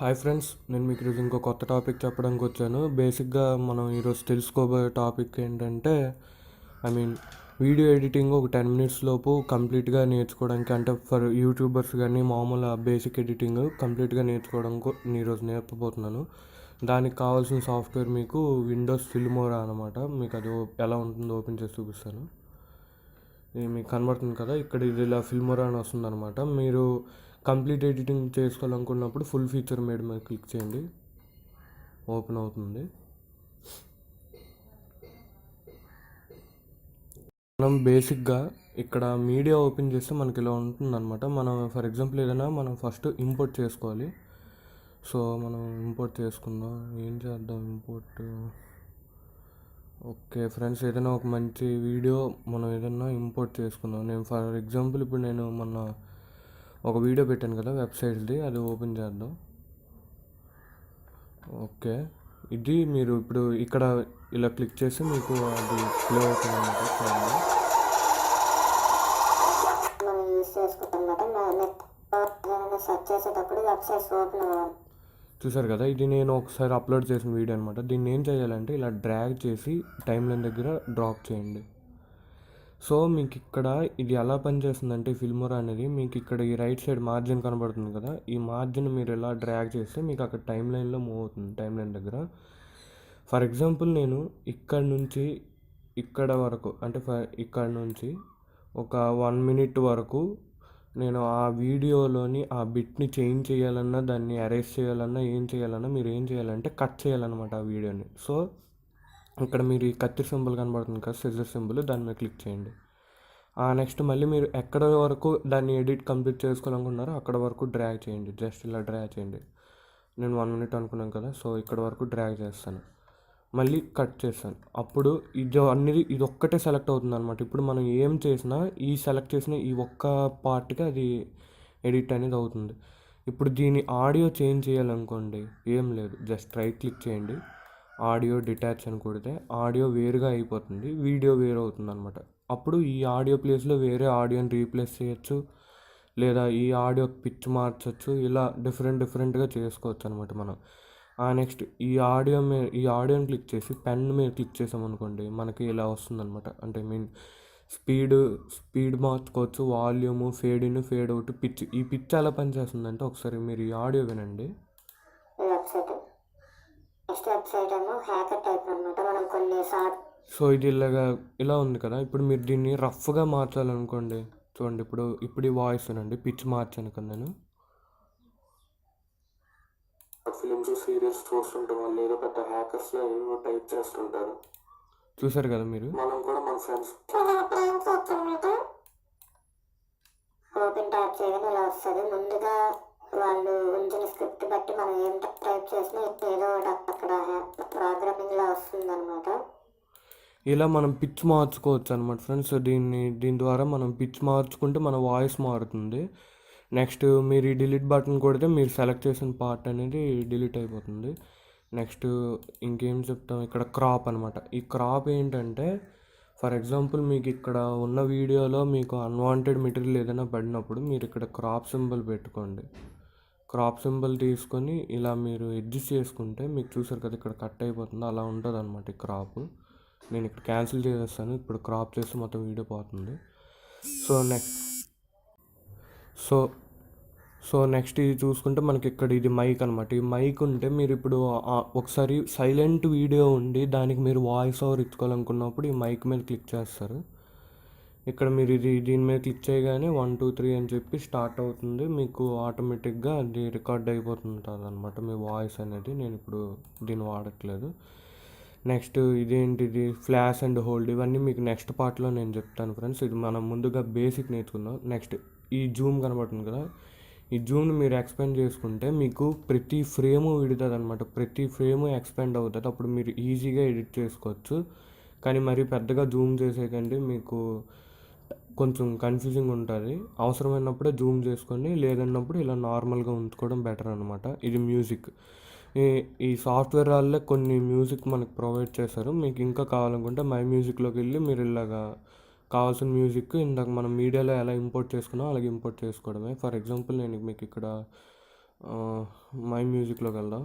Hi friends, నేను మీకు ఈరోజు ఇంకో కొత్త టాపిక్ చెప్పడానికి వచ్చాను. బేసిక్గా మనం ఈరోజు తెలుసుకోబోయే టాపిక్ ఏంటంటే వీడియో ఎడిటింగ్ ఒక 10 మినిట్స్ లోపు కంప్లీట్గా నేర్చుకోవడానికి, అంటే ఫర్ యూట్యూబర్స్ కానీ మామూలు బేసిక్ ఎడిటింగ్ కంప్లీట్గా నేర్చుకోవడానికి ఈరోజు నేర్పబోతున్నాను. దానికి కావాల్సిన సాఫ్ట్వేర్ మీకు విండోస్ ఫిల్మోరా అనమాట. మీకు అది ఎలా ఉంటుందో ఓపెన్ చేసి చూపిస్తాను. ఇది మీకు కనబడుతుంది కదా, ఇక్కడ ఇది ఇలా ఫిల్మోరా అని వస్తుంది అనమాట. మీరు కంప్లీట్ ఎడిటింగ్ చేసుకోవాలనుకున్నప్పుడు ఫుల్ ఫీచర్ మేడ్ మీద క్లిక్ చేయండి, ఓపెన్ అవుతుంది. మనం బేసిక్గా ఇక్కడ మీడియా ఓపెన్ చేస్తే మనకి ఇలా ఉంటుంది అనమాట. మనం ఫర్ ఎగ్జాంపుల్ ఏదైనా మనం ఫస్ట్ ఇంపోర్ట్ చేసుకోవాలి. సో మనం ఇంపోర్ట్ చేసుకుందాం. ఏం చేద్దాం ఇంపోర్ట్? ఓకే ఫ్రెండ్స్, ఏదైనా ఒక మంచి వీడియో మనం ఏదైనా ఇంపోర్ట్ చేసుకుందాం. నేను ఫర్ ఎగ్జాంపుల్ ఇప్పుడు నేను మొన్న ఒక వీడియో పెట్టాను కదా వెబ్సైట్ది, అది ఓపెన్ చేద్దాం. ఓకే, ఇది మీరు ఇప్పుడు ఇక్కడ ఇలా క్లిక్ చేసి మీకు అది ప్లే అవుతుంది అన్నమాట. చూసారు కదా, ఇది నేను ఒకసారి అప్లోడ్ చేసిన వీడియో అనమాట. దీన్ని ఏం చేయాలంటే ఇలా డ్రాగ్ చేసి టైం లైన్ దగ్గర డ్రాప్ చేయండి. సో మీకు ఇక్కడ ఇది ఎలా పనిచేస్తుందంటే ఫిల్మోరా అనేది మీకు ఇక్కడ ఈ రైట్ సైడ్ మార్జిన్ కనబడుతుంది కదా, ఈ మార్జిన్ మీరు ఎలా డ్రాగ్ చేస్తే మీకు అక్కడ టైం లైన్లో మూవ్ అవుతుంది. టైం లైన్ దగ్గర ఫర్ ఎగ్జాంపుల్ నేను ఇక్కడ నుంచి ఇక్కడ వరకు, అంటే ఇక్కడ నుంచి ఒక 1 మినిట్ వరకు నేను ఆ వీడియోలోని ఆ బిట్ని చేంజ్ చేయాలన్నా, దాన్ని అరేంజ్ చేయాలన్నా, ఏం చేయాలన్నా మీరు ఏం చేయాలంటే కట్ చేయాలన్నమాట ఆ వీడియోని. సో ఇక్కడ మీరు ఈ కత్తి సింబల్ కనబడుతుంది కదా, సిజర్ సింబల్, దాని మీద క్లిక్ చేయండి. నెక్స్ట్ మళ్ళీ మీరు ఎక్కడ వరకు దాన్ని ఎడిట్ కంప్లీట్ చేసుకోవాలనుకున్నారో అక్కడ వరకు డ్రాగ్ చేయండి. జస్ట్ ఇలా డ్రాగ్ చేయండి. నేను 1 మినిట్ అనుకున్నాను కదా, సో ఇక్కడ వరకు డ్రాగ్ చేస్తాను, మళ్ళీ కట్ చేస్తాను. అప్పుడు ఇది ఒక్కటే సెలెక్ట్ అవుతుంది అనమాట. ఇప్పుడు మనం ఏం చేసినా ఈ సెలెక్ట్ చేసిన ఈ ఒక్క పార్ట్కి అది ఎడిట్ అనేది అవుతుంది. ఇప్పుడు దీని ఆడియో చేంజ్ చేయాలనుకోండి, ఏం లేదు, జస్ట్ రైట్ క్లిక్ చేయండి, ఆడియో డిటాచ్ అని కొడితే ఆడియో వేరుగా అయిపోతుంది, వీడియో వేరు అవుతుంది అనమాట. అప్పుడు ఈ ఆడియో ప్లేస్లో వేరే ఆడియోని రీప్లేస్ చేయొచ్చు, లేదా ఈ ఆడియో పిచ్ మార్చచ్చు, ఇలా డిఫరెంట్గా చేసుకోవచ్చు అనమాట మనం. నెక్స్ట్ ఈ ఆడియోని క్లిక్ చేసి పెన్ మీద క్లిక్ చేసామనుకోండి, మనకి ఇలా వస్తుంది అనమాట. అంటే స్పీడ్ మార్చుకోవచ్చు, volume, fade in, fade out, pitch. ఈ పిచ్ ఎలా పనిచేస్తుందంటే ఒకసారి మీరు ఈ ఆడియో వినండి. సో ఇది ఇలా ఉంది కదా. ఇప్పుడు మీరు దీన్ని రఫ్గా మార్చాలనుకోండి, చూడండి, ఇప్పుడు ఈ వాయిస్ వినండి, పిచ్ మార్చాను కదా నేను. ఫిలిమ్స్ సీరియల్స్ చూస్తుంటే వాళ్ళు ఏదో పెద్ద హ్యాకర్స్ ఏవో టైప్ చేస్తుంటారు, చూసారు కదా మీరు. మనం కూడా మన ఫ్రెండ్స్ ఓపెన్ ట్యాప్ చేయగానే ఇలా వస్తుంది. ముందుగా వాళ్ళు ఉంచిన స్క్రిప్ట్ బట్టి మనం ఏం టైప్ చేసినా ఏదో అక్కడ ప్రోగ్రామింగ్లో వస్తుంది అనమాట. ఇలా మనం పిచ్ మార్చుకోవచ్చు అనమాట ఫ్రెండ్స్. దీని ద్వారా మనం పిచ్ మార్చుకుంటే మన వాయిస్ మారుతుంది. నెక్స్ట్ మీరు ఈ డిలీట్ బటన్ కొడితే మీరు సెలెక్ట్ చేసిన పార్ట్ అనేది డిలీట్ అయిపోతుంది. నెక్స్ట్ ఇంకేం చెప్తాం, ఇక్కడ క్రాప్ అనమాట. ఈ క్రాప్ ఏంటంటే ఫర్ ఎగ్జాంపుల్ మీకు ఇక్కడ ఉన్న వీడియోలో మీకు అన్వాంటెడ్ మెటీరియల్ ఏదైనా పడినప్పుడు మీరు ఇక్కడ క్రాప్ సింబల్ పెట్టుకోండి. క్రాప్ సింబల్ తీసుకొని ఇలా మీరు అడ్జస్ట్ చేసుకుంటే మీకు చూసారు కదా ఇక్కడ కట్ అయిపోతుంది, అలా ఉంటుంది అనమాట ఈ క్రాప్. నేను ఇక్కడ క్యాన్సిల్ చేసేస్తాను. ఇప్పుడు క్రాప్ చేస్తే మొత్తం వీడియో పోతుంది. సో నెక్స్ట్ ఇది చూసుకుంటే మనకి ఇక్కడ ఇది మైక్ అనమాట. ఈ మైక్ ఉంటే మీరు ఇప్పుడు ఒకసారి సైలెంట్ వీడియో ఉండి దానికి మీరు వాయిస్ ఓవర్ ఇచ్చుకోవాలనుకున్నప్పుడు ఈ మైక్ మీద క్లిక్ చేస్తారు. ఇక్కడ మీరు దీని మీద క్లిక్ చేయగానే 1 2 3 అని చెప్పి స్టార్ట్ అవుతుంది. మీకు ఆటోమేటిక్గా అది రికార్డ్ అయిపోతుంటుంది అనమాట మీ వాయిస్ అనేది. నేను ఇప్పుడు దీన్ని వాడట్లేదు. నెక్స్ట్ ఇదేంటిది ఫ్లాష్ అండ్ హోల్డ్, ఇవన్నీ మీకు నెక్స్ట్ పార్ట్లో నేను చెప్తాను ఫ్రెండ్స్. ఇది మనం ముందుగా బేసిక్ నేర్చుకుందాం. నెక్స్ట్ ఈ జూమ్ కనబడుతుంది కదా, ఈ జూమ్ని మీరు ఎక్స్పాండ్ చేసుకుంటే మీకు ప్రతి ఫ్రేము విడుతుంది అనమాట. ప్రతి ఫ్రేము ఎక్స్పాండ్ అవుతుంది. అప్పుడు మీరు ఈజీగా ఎడిట్ చేసుకోవచ్చు. కానీ మరి పెద్దగా జూమ్ చేసేకండి, మీకు కొంచెం కన్ఫ్యూజింగ్ ఉంటుంది. అవసరమైనప్పుడే జూమ్ చేసుకోండి, లేదన్నప్పుడు ఇలా నార్మల్గా ఉంచుకోవడం బెటర్ అనమాట. ఇది మ్యూజిక్. ఈ సాఫ్ట్వేర్ వాళ్ళే కొన్ని మ్యూజిక్ మనకు ప్రొవైడ్ చేస్తారు. మీకు ఇంకా కావాలనుకుంటే మై మ్యూజిక్లోకి వెళ్ళి మీరు ఇలాగా కావాల్సిన మ్యూజిక్ ఇందాక మనం మీడియాలో ఎలా ఇంపోర్ట్ చేసుకున్నామో అలాగే ఇంపోర్ట్ చేసుకోవడమే. ఫర్ ఎగ్జాంపుల్ నేను మీకు ఇక్కడ మై మ్యూజిక్లోకి వెళ్దాం.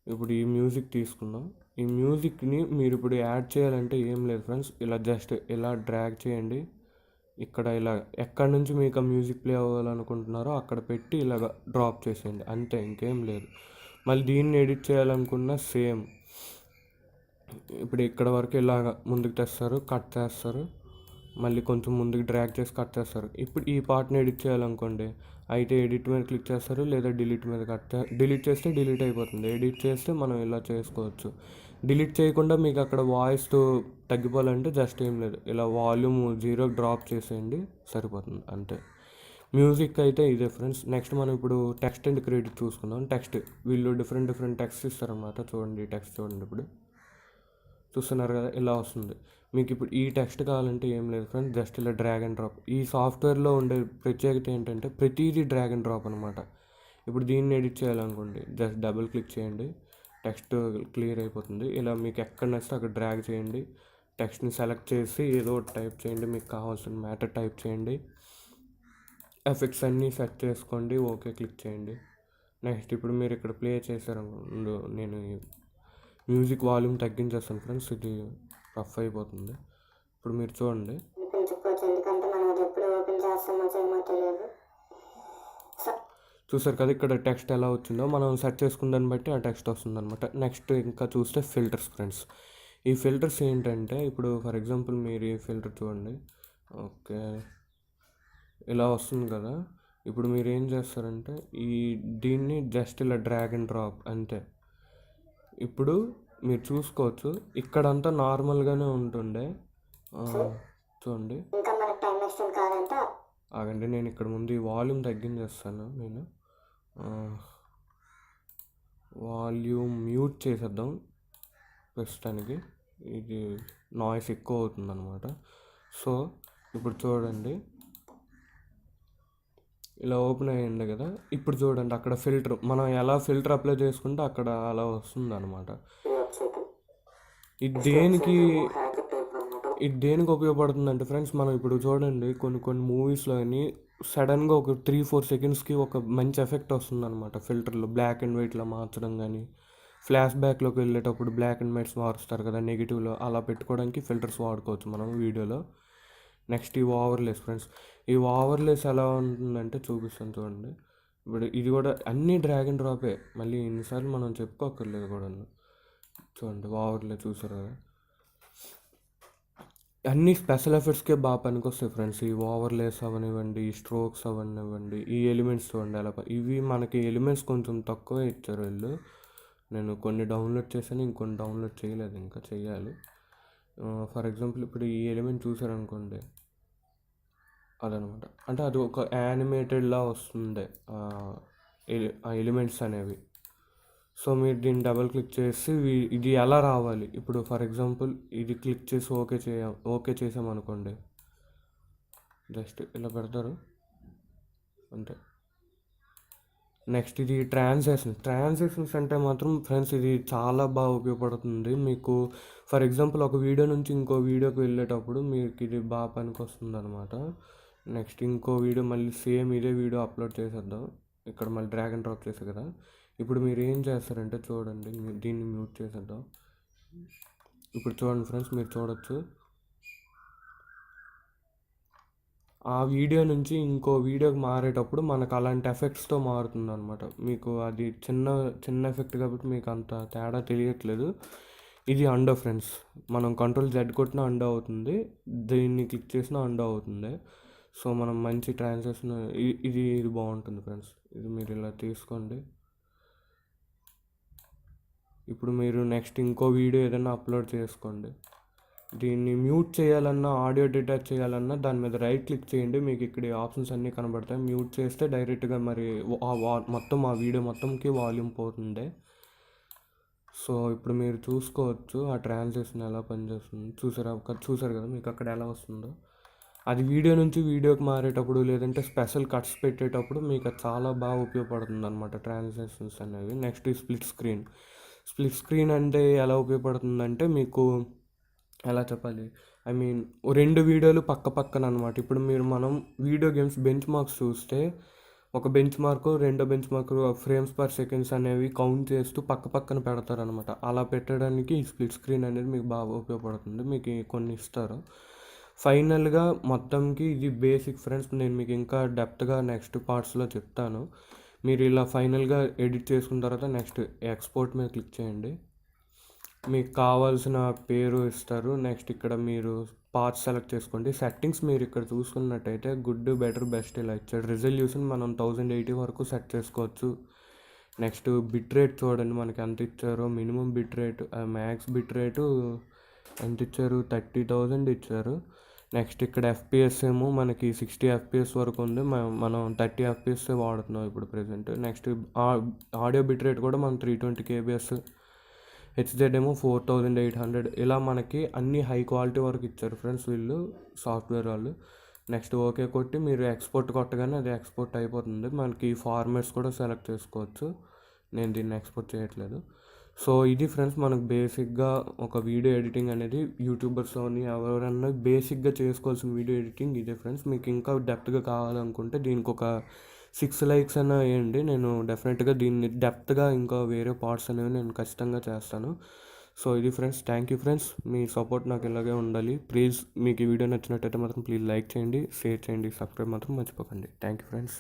ఇప్పుడు ఈ మ్యూజిక్ తీసుకుందాం. ఈ మ్యూజిక్ని మీరు ఇప్పుడు యాడ్ చేయాలంటే ఏం లేదు ఫ్రెండ్స్, ఇలా జస్ట్ ఇలా డ్రాగ్ చేయండి. ఇక్కడ ఇలా ఎక్కడి నుంచి మీకు ఆ మ్యూజిక్ ప్లే అవ్వాలనుకుంటున్నారో అక్కడ పెట్టి ఇలాగ డ్రాప్ చేసేయండి, అంతే, ఇంకేం లేదు. మళ్ళీ దీన్ని ఎడిట్ చేయాలనుకున్న సేమ్, ఇప్పుడు ఇక్కడ వరకు ఇలాగ ముందుకు తెస్తారు, కట్ చేస్తారు, మళ్ళీ కొంచెం ముందుకు డ్రాగ్ చేసి కట్ చేస్తారు. ఇప్పుడు ఈ పార్ట్ని ఎడిట్ చేయాలనుకోండి, అయితే ఎడిట్ మీద క్లిక్ చేస్తారు, లేదా డిలీట్ మీద డిలీట్ చేస్తే డిలీట్ అయిపోతుంది. ఎడిట్ చేస్తే మనం ఇలా చేసుకోవచ్చు. డిలీట్ చేయకుండా మీకు అక్కడ వాయిస్ తగ్గిపోవాలంటే జస్ట్ ఏం లేదు, ఇలా వాల్యూమ్ 0 డ్రాప్ చేసేయండి, సరిపోతుంది, అంతే. మ్యూజిక్ అయితే ఇదే ఫ్రెండ్స్. నెక్స్ట్ మనం ఇప్పుడు టెక్స్ట్ అండ్ క్రెడిట్ చూసుకుందాం. టెక్స్ట్, వీళ్ళు డిఫరెంట్ టెక్స్ట్ ఇస్తారనమాట. చూడండి ఈ టెక్స్ట్ చూడండి, ఇప్పుడు చూస్తున్నారు కదా, ఇలా వస్తుంది. మీకు ఇప్పుడు ఈ టెక్స్ట్ కావాలంటే ఏం లేదు ఫ్రెండ్స్, జస్ట్ ఇలా డ్రాగ్ అండ్ డ్రాప్. ఈ సాఫ్ట్వేర్లో ఉండే ప్రత్యేకత ఏంటంటే ప్రతిదీ డ్రాగ్ అండ్ డ్రాప్ అనమాట. ఇప్పుడు దీన్ని ఎడిట్ చేయాలనుకోండి, జస్ట్ డబుల్ క్లిక్ చేయండి, టెక్స్ట్ క్లియర్ అయిపోతుంది. ఇలా మీకు ఎక్కడ నచ్చితే అక్కడ డ్రాగ్ చేయండి, టెక్స్ట్ని సెలెక్ట్ చేసి ఏదో ఒకటి టైప్ చేయండి, మీకు కావాల్సిన మ్యాటర్ టైప్ చేయండి, ఎఫెక్ట్స్ అన్నీ సెట్ చేసుకోండి, ఓకే క్లిక్ చేయండి. నెక్స్ట్ ఇప్పుడు మీరు ఇక్కడ ప్లే చేశారనుకోండి, నేను మ్యూజిక్ వాల్యూమ్ తగ్గించేస్తాను ఫ్రెండ్స్, ఇది రఫ్ అయిపోతుంది. ఇప్పుడు మీరు చూడండి, చూసారు కదా ఇక్కడ టెక్స్ట్ ఎలా వచ్చిందో, మనం సెట్ చేసుకున్న దాన్ని బట్టి ఆ టెక్స్ట్ వస్తుంది అనమాట. నెక్స్ట్ ఇంకా చూస్తే ఫిల్టర్స్ ఫ్రెండ్స్. ఈ ఫిల్టర్స్ ఏంటంటే, ఇప్పుడు ఫర్ ఎగ్జాంపుల్ మీరు ఈ ఫిల్టర్ చూడండి, ఓకే ఇలా వస్తుంది కదా. ఇప్పుడు మీరు ఏం చేస్తారంటే దీన్ని జస్ట్ ఇలా డ్రాగ్ అండ్ డ్రాప్, అంతే. ఇప్పుడు మీరు చూసుకోవచ్చు, ఇక్కడంతా నార్మల్గానే ఉంటుండే, చూడండి. ఆగండి, నేను ఇక్కడ ముందు ఈ వాల్యూమ్ తగ్గించేస్తాను. నేను వాల్యూమ్ మ్యూట్ చేసేద్దాం ప్రస్తుతానికి, ఇది నాయిస్ ఎక్కువ అవుతుంది అనమాట. సో ఇప్పుడు చూడండి, ఇలా ఓపెన్ అయ్యింది కదా. ఇప్పుడు చూడండి అక్కడ ఫిల్టర్, మనం ఎలా ఫిల్టర్ అప్లై చేసుకుంటే అక్కడ అలా వస్తుంది అనమాట. ఇది దేనికి ఉపయోగపడుతుంది అంటే ఫ్రెండ్స్, మనం ఇప్పుడు చూడండి కొన్ని మూవీస్లో అని సడన్గా ఒక 3-4 సెకండ్స్కి ఒక మంచి ఎఫెక్ట్ వస్తుంది అనమాట ఫిల్టర్లో, బ్లాక్ అండ్ వైట్లో మార్చడం కానీ, ఫ్లాష్ బ్యాక్లోకి వెళ్ళేటప్పుడు బ్లాక్ అండ్ వైట్స్ మారుస్తారు కదా నెగిటివ్లో, అలా పెట్టుకోవడానికి ఫిల్టర్స్ వాడుకోవచ్చు మనం వీడియోలో. నెక్స్ట్ ఈ ఓవర్లేస్ ఫ్రెండ్స్. ఈ ఓవర్లేస్ ఎలా ఉంటుందంటే చూపిస్తాను చూడండి. ఇప్పుడు ఇది కూడా అన్నీ డ్రాగ్ అండ్ డ్రాపే, మళ్ళీ ఇన్నిసార్లు మనం చెప్పుకోకర్లేదు కూడా. చూడండి ఓవర్లే, చూసారు కదా, అన్ని స్పెషల్ ఎఫెక్ట్స్కే బాగా పనికొస్తాయి ఫ్రెండ్స్. ఈ ఓవర్లేస్ అవనివ్వండి, ఈ స్ట్రోక్స్ అవనివ్వండి, ఈ ఎలిమెంట్స్ చూడండి అలా. ఇవి మనకి ఎలిమెంట్స్ కొంచెం తక్కువ ఇచ్చారు వీళ్ళు. నేను కొన్ని డౌన్లోడ్ చేశాను, ఇంకొన్ని డౌన్లోడ్ చేయలేదు, ఇంకా చేయాలి. ఫర్ ఎగ్జాంపుల్ ఇప్పుడు ఈ ఎలిమెంట్ చూసారనుకోండి, అదనమాట. అంటే అది ఒక యానిమేటెడ్లా వస్తుంది ఆ ఎలిమెంట్స్ అనేవి. సో మీరు దీన్ని డబల్ క్లిక్ చేసి ఇది ఎలా రావాలి, ఇప్పుడు ఫర్ ఎగ్జాంపుల్ ఇది క్లిక్ చేసి ఓకే చేసామనుకోండి, జస్ట్ ఇలా పెడతారు, అంతే. నెక్స్ట్ ఇది ట్రాన్సాక్షన్స్ అంటే మాత్రం ఫ్రెండ్స్ ఇది చాలా బాగా ఉపయోగపడుతుంది మీకు. ఫర్ ఎగ్జాంపుల్ ఒక వీడియో నుంచి ఇంకో వీడియోకి వెళ్ళేటప్పుడు మీకు ఇది బాగా పనికి వస్తుంది అనమాట. నెక్స్ట్ ఇంకో వీడియో మళ్ళీ సేమ్ ఇదే వీడియో అప్లోడ్ చేసేద్దాం. ఇక్కడ మళ్ళీ డ్రాగ్ అండ్ డ్రాప్ చేసే కదా. ఇప్పుడు మీరు ఏం చేస్తారంటే చూడండి, దీన్ని మ్యూట్ చేసేద్దాం. ఇప్పుడు చూడండి ఫ్రెండ్స్, మీరు చూడొచ్చు ఆ వీడియో నుంచి ఇంకో వీడియోకి మారేటప్పుడు మనకు అలాంటి ఎఫెక్ట్స్తో మారుతుంది అనమాట. మీకు అది చిన్న ఎఫెక్ట్ కాబట్టి మీకు అంత తేడా తెలియట్లేదు. ఇది అండో ఫ్రెండ్స్, మనం కంట్రోల్ Z కొట్టినా అండో అవుతుంది, దీన్ని క్లిక్ చేసినా అండో అవుతుంది. సో మనం మంచి ట్రాన్సాక్షన్, ఇది బాగుంటుంది ఫ్రెండ్స్, ఇది మీరు ఇలా తీసుకోండి. ఇప్పుడు మీరు నెక్స్ట్ ఇంకో వీడియో ఏదైనా అప్లోడ్ చేసుకోండి, దీన్ని మ్యూట్ చేయాలన్నా ఆడియో డిటాచ్ చేయాలన్నా దాని మీద రైట్ క్లిక్ చేయండి, మీకు ఇక్కడ ఆప్షన్స్ అన్నీ కనబడతాయి. మ్యూట్ చేస్తే డైరెక్ట్గా మరి మొత్తం ఆ వీడియో మొత్తంకి వాల్యూమ్ పోతుంది. సో ఇప్పుడు మీరు చూసుకోవచ్చు ఆ ట్రాన్సాక్షన్ ఎలా పనిచేస్తుంది. చూసారు కదా మీకు అక్కడ ఎలా వస్తుందో. అది వీడియో నుంచి వీడియోకి మారేటప్పుడు లేదంటే స్పెషల్ కట్స్ పెట్టేటప్పుడు మీకు అది చాలా బాగా ఉపయోగపడుతుంది అనమాట ట్రాన్సాక్షన్స్ అనేవి. నెక్స్ట్ స్ప్లిట్ స్క్రీన్ అంటే ఎలా ఉపయోగపడుతుందంటే మీకు ఎలా చెప్పాలి, ఐ మీన్ 2 వీడియోలు పక్క పక్కన అనమాట. ఇప్పుడు మనం వీడియో గేమ్స్ బెంచ్ మార్క్స్ చూస్తే ఒక బెంచ్ మార్క్, రెండో bench mark frames per seconds అనేవి కౌంట్ చేస్తూ పక్క పక్కన పెడతారనమాట. అలా పెట్టడానికి ఈ స్ప్లిట్ స్క్రీన్ అనేది మీకు బాగా ఉపయోగపడుతుంది. మీకు కొన్ని ఇస్తారు. ఫైనల్గా మొత్తంకి ఇది బేసిక్ ఫ్రెండ్స్. నేను మీకు ఇంకా డెప్త్గా నెక్స్ట్ పార్ట్స్లో చెప్తాను. మీరు ఇలా ఫైనల్గా ఎడిట్ చేసుకున్న తర్వాత నెక్స్ట్ ఎక్స్పోర్ట్ మీద క్లిక్ చేయండి. మీకు కావాల్సిన పేరు ఇస్తారు. నెక్స్ట్ ఇక్కడ మీరు పాత్ సెలెక్ట్ చేసుకోండి. సెట్టింగ్స్ మీరు ఇక్కడ చూసుకున్నట్టయితే గుడ్, బెటర్, బెస్ట్ ఇలా ఇచ్చాడు. రిజల్యూషన్ మనం 1080 వరకు సెట్ చేసుకోవచ్చు. నెక్స్ట్ బిట్ రేట్ చూడండి మనకి ఎంత ఇచ్చారో. Minimum bit rate, max bit rate ఎంత ఇచ్చారు, 30,000 ఇచ్చారు. నెక్స్ట్ ఇక్కడ ఎఫ్పిఎస్ ఏమో మనకి 60 ఎఫ్పిఎస్ వరకు ఉంది. మనం 30 ఎఫ్పిఎస్ వాడుతున్నాం ఇప్పుడు present. Next audio bit rate కూడా మనం 320 kbs, హెచ్జెడ్ ఏమో 4800. ఇలా మనకి అన్ని హై క్వాలిటీ వరకు ఇచ్చారు ఫ్రెండ్స్ వీళ్ళు సాఫ్ట్వేర్ వాళ్ళు. నెక్స్ట్ ఓకే కొట్టి మీరు ఎక్స్పోర్ట్ కొట్టగానే అది ఎక్స్పోర్ట్ అయిపోతుంది. మనకి ఫార్మాట్స్ కూడా సెలెక్ట్ చేసుకోవచ్చు. నేను దీన్ని ఎక్స్పోర్ట్ చేయట్లేదు. సో ఇది ఫ్రెండ్స్ మనకు బేసిక్గా ఒక వీడియో ఎడిటింగ్ అనేది యూట్యూబర్స్లోని ఎవరైనా బేసిక్గా చేసుకోవాల్సిన వీడియో ఎడిటింగ్ ఇదే ఫ్రెండ్స్. మీకు ఇంకా డెప్త్గా కావాలనుకుంటే దీనికి ఒక 6 likes అయినా వేయండి. నేను డెఫినెట్గా దీన్ని డెప్త్గా ఇంకా వేరే పార్ట్స్ అనేవి నేను ఖచ్చితంగా చేస్తాను. సో ఇది friends. Thank you friends. Me support నాకు ఇలాగే ఉండాలి. ప్లీజ్ మీకు ఈ వీడియో నచ్చినట్టయితే మాత్రం ప్లీజ్ లైక్ చేయండి, షేర్ చేయండి, సబ్స్క్రైబ్ మాత్రం మర్చిపోకండి. Thank you friends.